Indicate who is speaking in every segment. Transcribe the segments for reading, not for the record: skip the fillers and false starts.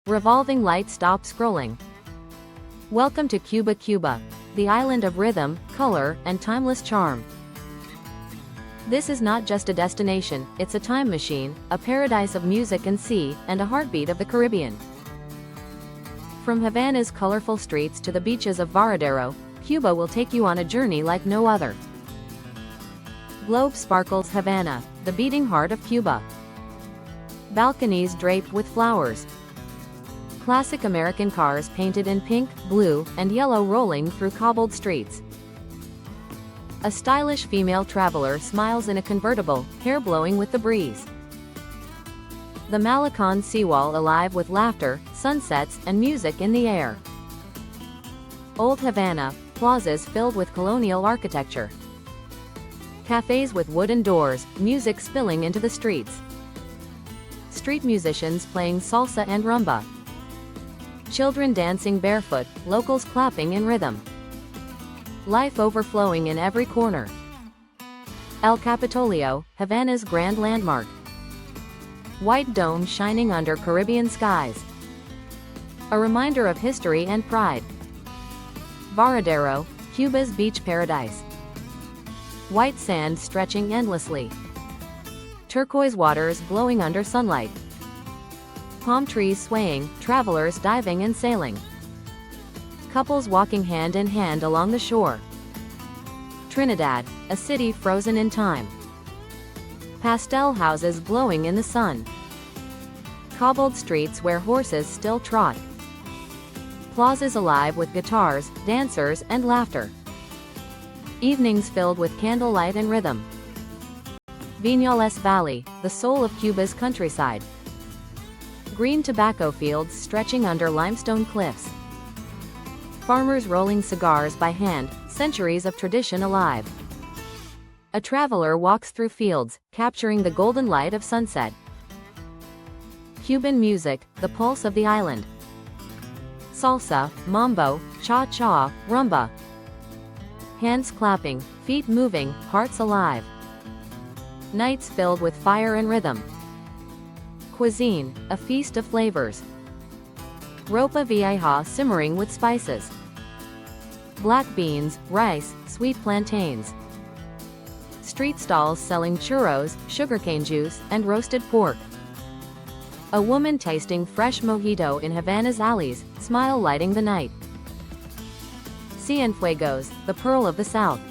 Speaker 1: Revolving light, stop scrolling. Welcome to Cuba, Cuba, the island of rhythm, color, and timeless charm. This is not just a destination, it's a time machine, a paradise of music and sea, and a heartbeat of the Caribbean. From Havana's colorful streets to the beaches of Varadero, Cuba will take you on a journey like no other. Globe sparkles Havana, the beating heart of Cuba. Balconies draped with flowers. Classic American cars painted in pink, blue, and yellow rolling through cobbled streets. A stylish female traveler smiles in a convertible, hair blowing with the breeze. The Malecón seawall alive with laughter, sunsets, and music in the air. Old Havana, plazas filled with colonial architecture. Cafes with wooden doors, music spilling into the streets. Street musicians playing salsa and rumba. Children dancing barefoot, locals clapping in rhythm. Life overflowing in every corner. El Capitolio, Havana's grand landmark. White dome shining under Caribbean skies. A reminder of history and pride. Varadero, Cuba's beach paradise. White sand stretching endlessly. Turquoise waters glowing under sunlight. Palm trees swaying, travelers diving and sailing. Couples walking hand in hand along the shore. Trinidad, a city frozen in time. Pastel houses glowing in the sun. Cobbled streets where horses still trot. Plazas alive with guitars, dancers, and laughter. Evenings filled with candlelight and rhythm. Viñales Valley, the soul of Cuba's countryside. Green tobacco fields stretching under limestone cliffs. Farmers rolling cigars by hand, centuries of tradition alive. A traveler walks through fields, capturing the golden light of sunset. Cuban music, the pulse of the island. Salsa, mambo, cha-cha, rumba. Hands clapping, feet moving, hearts alive. Nights filled with fire and rhythm. Cuisine, a feast of flavors. Ropa vieja simmering with spices. Black beans, rice, sweet plantains. Street stalls selling churros, sugarcane juice, and roasted pork. A woman tasting fresh mojito in Havana's alleys, smile lighting the night. Cienfuegos, the pearl of the South.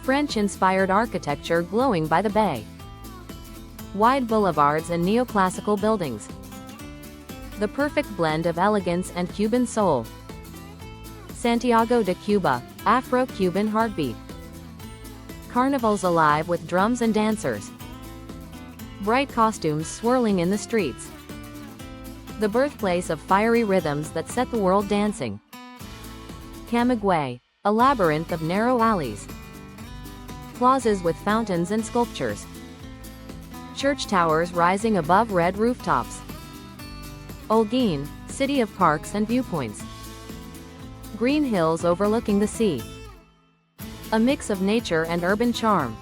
Speaker 1: French-inspired architecture glowing by the bay. Wide boulevards and neoclassical buildings. The perfect blend of elegance and Cuban soul. Santiago de Cuba, Afro-Cuban heartbeat. Carnivals alive with drums and dancers. Bright costumes swirling in the streets. The birthplace of fiery rhythms that set the world dancing. Camagüey, a labyrinth of narrow alleys. Plazas with fountains and sculptures. Church towers rising above red rooftops. Holguín, city of parks and viewpoints. Green hills overlooking the sea. A mix of nature and urban charm.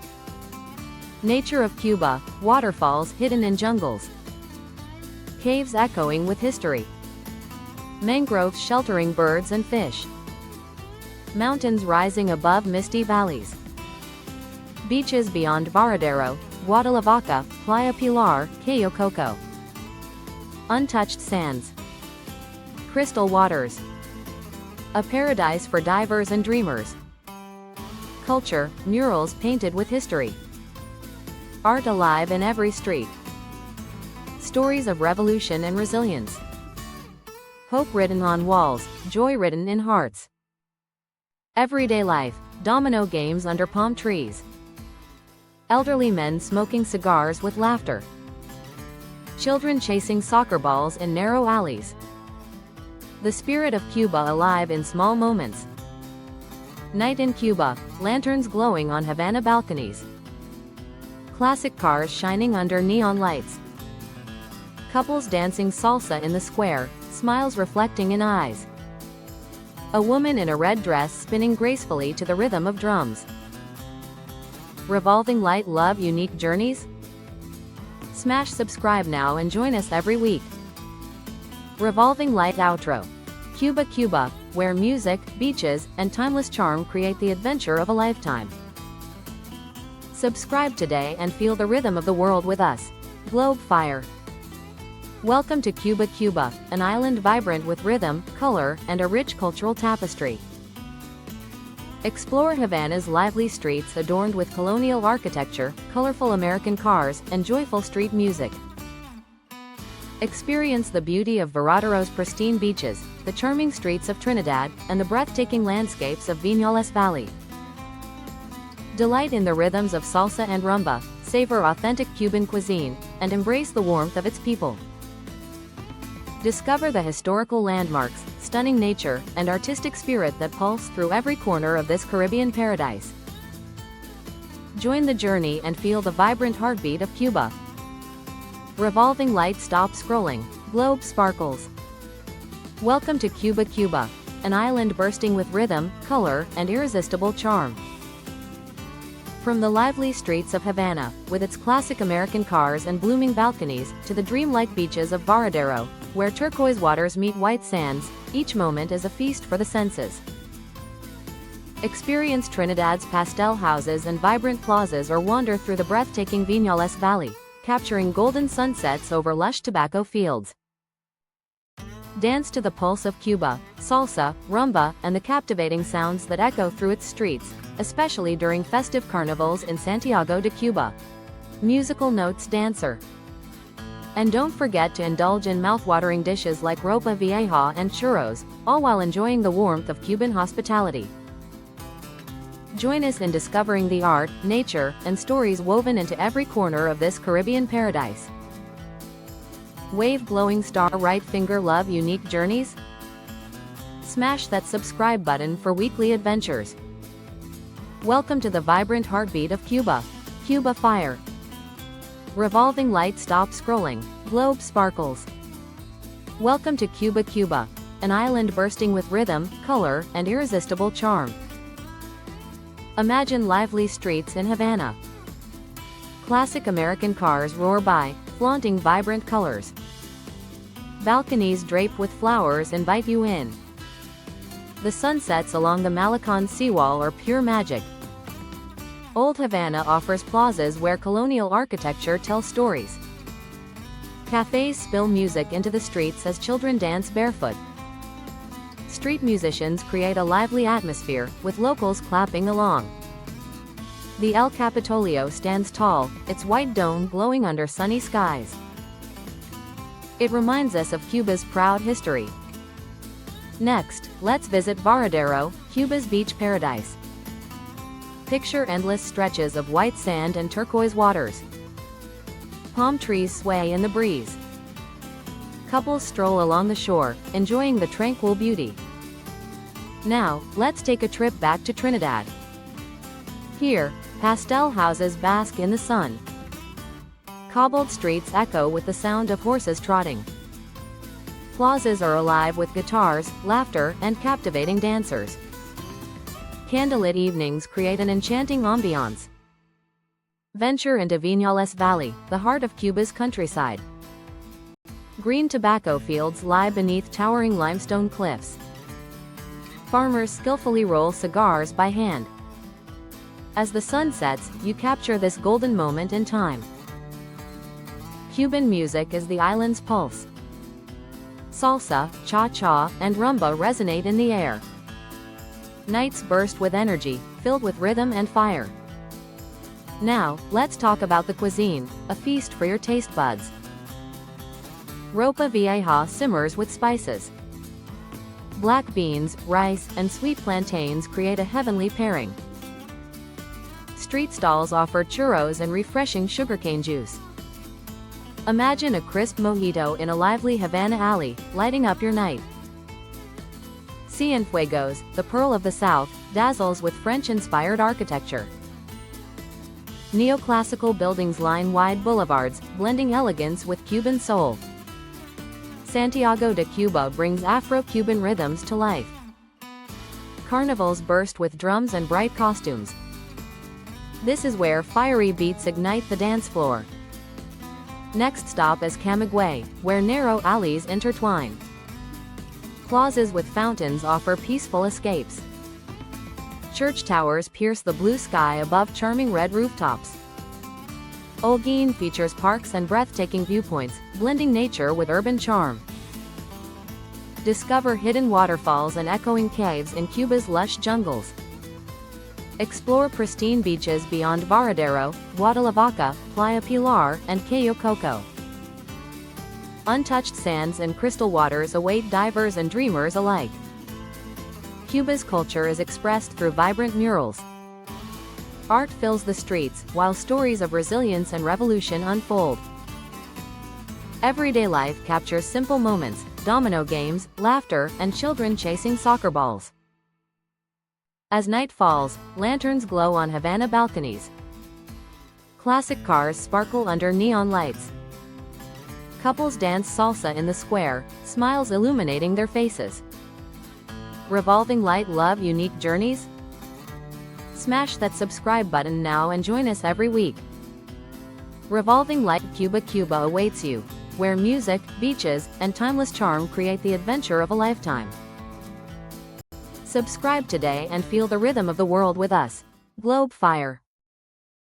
Speaker 1: Nature of Cuba, waterfalls hidden in jungles. Caves echoing with history. Mangroves sheltering birds and fish. Mountains rising above misty valleys. Beaches beyond Varadero, Guadalavaca, Playa Pilar, Cayo Coco. Untouched sands. Crystal waters. A paradise for divers and dreamers. Culture, murals painted with history. Art alive in every street. Stories of revolution and resilience. Hope written on walls, joy written in hearts. Everyday life, domino games under palm trees. Elderly men smoking cigars with laughter. Children chasing soccer balls in narrow alleys. The spirit of Cuba alive in small moments. Night in Cuba, lanterns glowing on Havana balconies. Classic cars shining under neon lights. Couples dancing salsa in the square, smiles reflecting in eyes. A woman in a red dress spinning gracefully to the rhythm of drums. Revolving light love unique journeys? Smash subscribe now and join us every week. Revolving light outro. Cuba, Cuba, where music, beaches, and timeless charm create the adventure of a lifetime. Subscribe today and feel the rhythm of the world with us. Globe Fire. Welcome to Cuba, Cuba, an island vibrant with rhythm, color, and a rich cultural tapestry. Explore Havana's lively streets adorned with colonial architecture, colorful American cars, and joyful street music. Experience the beauty of Varadero's pristine beaches, the charming streets of Trinidad, and the breathtaking landscapes of Viñales Valley. Delight in the rhythms of salsa and rumba, savor authentic Cuban cuisine, and embrace the warmth of its people. Discover the historical landmarks, stunning nature, and artistic spirit that pulse through every corner of this Caribbean paradise. Join the journey and feel the vibrant heartbeat of Cuba. Revolving light stop scrolling, globe sparkles. Welcome to Cuba, Cuba, an island bursting with rhythm, color, and irresistible charm. From the lively streets of Havana, with its classic American cars and blooming balconies, to the dreamlike beaches of Varadero, where turquoise waters meet white sands, each moment is a feast for the senses. Experience Trinidad's pastel houses and vibrant plazas or wander through the breathtaking Viñales Valley, capturing golden sunsets over lush tobacco fields. Dance to the pulse of Cuba, salsa, rumba, and the captivating sounds that echo through its streets, especially during festive carnivals in Santiago de Cuba. Musical notes dancer. And don't forget to indulge in mouth-watering dishes like ropa vieja and churros, all while enjoying the warmth of Cuban hospitality. Join us in discovering the art, nature, and stories woven into every corner of this Caribbean paradise. Wave glowing star right finger love unique journeys? Smash that subscribe button for weekly adventures. Welcome to the vibrant heartbeat of Cuba. Cuba Fire. Revolving light stop scrolling, globe sparkles. Welcome to Cuba, Cuba, an island bursting with rhythm, color, and irresistible charm. Imagine lively streets in Havana. Classic American cars roar by, flaunting vibrant colors. Balconies draped with flowers invite you in. The sunsets along the Malecón seawall are pure magic. Old Havana offers plazas where colonial architecture tells stories. Cafes spill music into the streets as children dance barefoot. Street musicians create a lively atmosphere, with locals clapping along. The El Capitolio stands tall, its white dome glowing under sunny skies. It reminds us of Cuba's proud history. Next, let's visit Varadero, Cuba's beach paradise. Picture endless stretches of white sand and turquoise waters. Palm trees sway in the breeze. Couples stroll along the shore, enjoying the tranquil beauty. Now, let's take a trip back to Trinidad. Here, pastel houses bask in the sun. Cobbled streets echo with the sound of horses trotting. Plazas are alive with guitars, laughter, and captivating dancers. Candlelit evenings create an enchanting ambiance. Venture into Viñales Valley, the heart of Cuba's countryside. Green tobacco fields lie beneath towering limestone cliffs. Farmers skillfully roll cigars by hand. As the sun sets, you capture this golden moment in time. Cuban music is the island's pulse. Salsa, cha-cha, and rumba resonate in the air. Nights burst with energy, filled with rhythm and fire. Now, let's talk about the cuisine, a feast for your taste buds. Ropa vieja simmers with spices. Black beans, rice, and sweet plantains create a heavenly pairing. Street stalls offer churros and refreshing sugarcane juice. Imagine a crisp mojito in a lively Havana alley, lighting up your night. Cienfuegos, the pearl of the South, dazzles with French-inspired architecture. Neoclassical buildings line wide boulevards, blending elegance with Cuban soul. Santiago de Cuba brings Afro-Cuban rhythms to life. Carnivals burst with drums and bright costumes. This is where fiery beats ignite the dance floor. Next stop is Camagüey, where narrow alleys intertwine. Plazas with fountains offer peaceful escapes. Church towers pierce the blue sky above charming red rooftops. Holguín features parks and breathtaking viewpoints, blending nature with urban charm. Discover hidden waterfalls and echoing caves in Cuba's lush jungles. Explore pristine beaches beyond Varadero, Guadalavaca, Playa Pilar, and Cayo Coco. Untouched sands and crystal waters await divers and dreamers alike. Cuba's culture is expressed through vibrant murals. Art fills the streets, while stories of resilience and revolution unfold. Everyday life captures simple moments, domino games, laughter, and children chasing soccer balls. As night falls, lanterns glow on Havana balconies. Classic cars sparkle under neon lights. Couples dance salsa in the square, smiles illuminating their faces. Revolving light love unique journeys? Smash that subscribe button now and join us every week. Revolving Light Cuba Cuba awaits you, where music, beaches, and timeless charm create the adventure of a lifetime. Subscribe today and feel the rhythm of the world with us. Globe Fire.